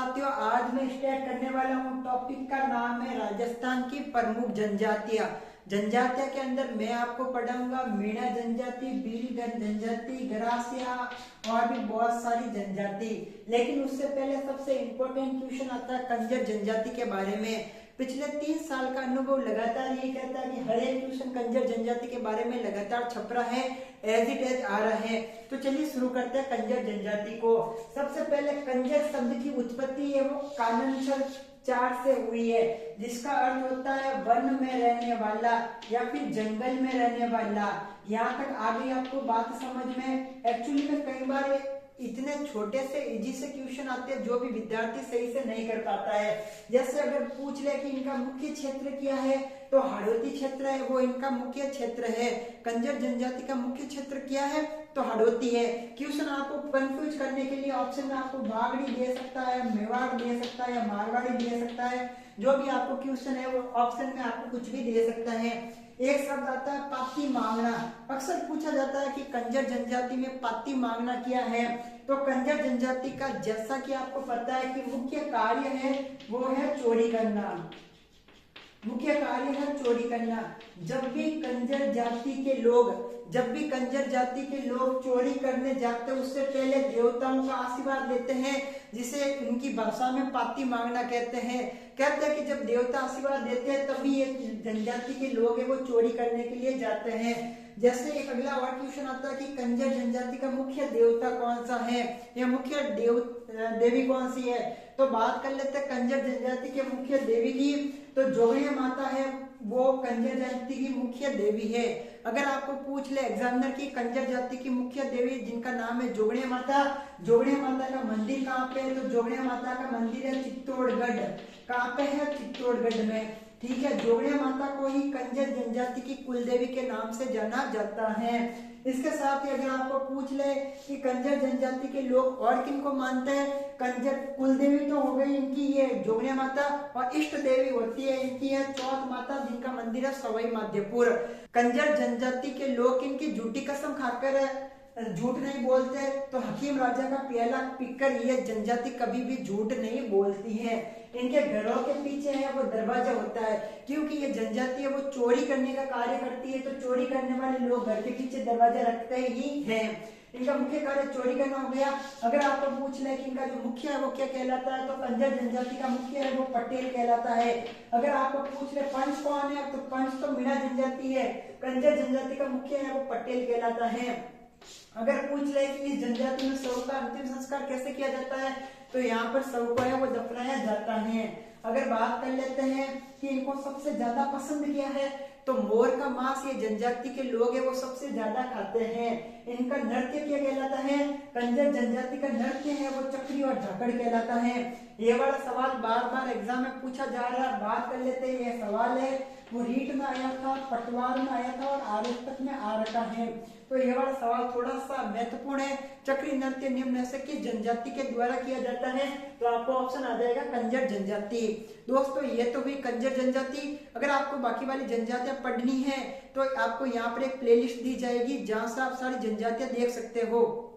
साथियों, आज मैं स्टार्ट करने वाला हूँ टॉपिक का नाम है राजस्थान की प्रमुख जनजातियां। जनजातियां के अंदर मैं आपको पढ़ाऊंगा मीणा जनजाति, भीलगढ़ जनजाति, गरासिया और भी बहुत सारी जनजाति। लेकिन उससे पहले सबसे इम्पोर्टेंट क्वेश्चन आता है कंजर जनजाति के बारे में। पिछले 3 साल का अनुभव लगातार ये कहता है कि हर एक क्वेश्चन कंजर जनजाति के बारे में लगातार छप रहा है, एज इट एज आ रहा है। तो चलिए शुरू करते हैं कंजर जनजाति को। सबसे पहले कंजर शब्द की उत्पत्ति है वो काननछल 4 से हुई है, जिसका अर्थ होता है वन में रहने वाला या फिर जंगल में रहने वाला। यहाँ तक आगे आपको बात समझ में। एक्चुअली में कई बार इतने छोटे से इजी से क्वेश्चन आते हैं जो भी विद्यार्थी सही से नहीं कर पाता है। जैसे अगर पूछ ले कि इनका मुख्य क्षेत्र क्या है, तो हाड़ौती क्षेत्र है वो इनका मुख्य क्षेत्र है। कंजर जनजाति का मुख्य क्षेत्र क्या है, तो हाड़ौती है। क्वेश्चन आपको कंफ्यूज करने के लिए ऑप्शन में आपको बागड़ी दे सकता है, मेवाड़ दे सकता है या मारवाड़ी दे सकता है। जो भी आपको क्वेश्चन है वो ऑप्शन में आपको कुछ भी दे सकता है। एक शब्द आता है पाती मांगना। अक्सर पूछा जाता है कि कंजर जनजाति में पाती मांगना क्या है। तो कंजर जनजाति का जैसा कि आपको पता है कि मुख्य कार्य है वो है चोरी करना। मुख्य कार्य है चोरी करना। जब भी कंजर जाति के लोग चोरी करने जाते हैं उससे पहले देवताओं का आशीर्वाद लेते हैं, जिसे उनकी भाषा में पाती मांगना कहते हैं। कहते हैं कि जब देवता आशीर्वाद देते हैं तभी ये जनजाति के लोग हैं वो चोरी करने के लिए जाते हैं। जैसे एक अगला और क्वेश्चन आता है कि कंजर जनजाति का मुख्य देवता कौन सा है या मुख्य देवी कौन सी है। तो बात कर लेते हैं कंजर जनजाति के मुख्य देवी की। तो जोगणिया माता है वो कंजर जाति की मुख्य देवी है। अगर आपको पूछ ले एग्जामिनर की कंजर जाति की मुख्य देवी जिनका नाम है जोगणिया माता, जोगणिया माता का मंदिर कहाँ पे है, तो जोगणिया माता का मंदिर है चित्तौड़गढ़। कहाँ पे है, चित्तौड़गढ़ में। ठीक है, जोगणिया माता को ही कंजर जनजाति की कुलदेवी के नाम से जाना जाता है। इसके साथ ही अगर आपको पूछ ले कि कंजर जनजाति के लोग और किन को मानते हैं, कंजर कुलदेवी तो हो गई इनकी ये जोगणिया माता, और इष्ट देवी होती है इनकी है चौथ माता जिनका मंदिर है सवाई माधोपुर। कंजर जनजाति के लोग इनकी झूठी कसम खाकर झूठ नहीं बोलते। तो हकीम राजा का प्याला पीकर ये जनजाति कभी भी झूठ नहीं बोलती है। इनके घरों के पीछे है वो दरवाजा होता है, क्योंकि ये जनजाति है वो चोरी करने का कार्य करती है। तो चोरी करने वाले लोग घर के पीछे दरवाजा रखते ही हैं। इनका मुख्य कार्य चोरी करना हो गया। अगर आपको पूछ ले कि इनका जो मुख्य है वो क्या कहलाता है, तो कंजर जनजाति का मुख्य है वो पटेल कहलाता है। अगर आपको पूछ ले पंच कौन है, तो पंच तो मीणा जनजाति है। कंजर जनजाति का मुख्य है वो पटेल कहलाता है। अगर पूछ ले कि इस जनजाति में शव का अंतिम संस्कार कैसे किया जाता है, तो यहाँ पर शव को है वो दफनाया जाता है। अगर बात कर लेते हैं कि इनको सबसे ज्यादा पसंद क्या है, तो मोर का मांस ये जनजाति के लोग है वो सबसे ज्यादा खाते हैं। इनका नृत्य क्या कहलाता है, कंजर जनजाति का नृत्य है वो चक्री और झाकड़ कहलाता है। ये वाला सवाल बार बार एग्जाम में पूछा जा रहा है। बात कर लेते हैं, ये सवाल है वो रीट में आया था, पटवार में आया था और आर्यभट्ट में आ रखा है। तो ये वाला सवाल थोड़ा सा महत्वपूर्ण है। चक्री नृत्य निम्न से किस जनजाति के द्वारा किया जाता है, तो आपको ऑप्शन आ जाएगा कंजर जनजाति। दोस्तों ये तो हुई कंजर जनजाति। अगर आपको बाकी वाली जनजातियां पढ़नी है तो आपको यहाँ पर एक प्लेलिस्ट दी जाएगी जहां से आप सारी जनजातियां देख सकते हो।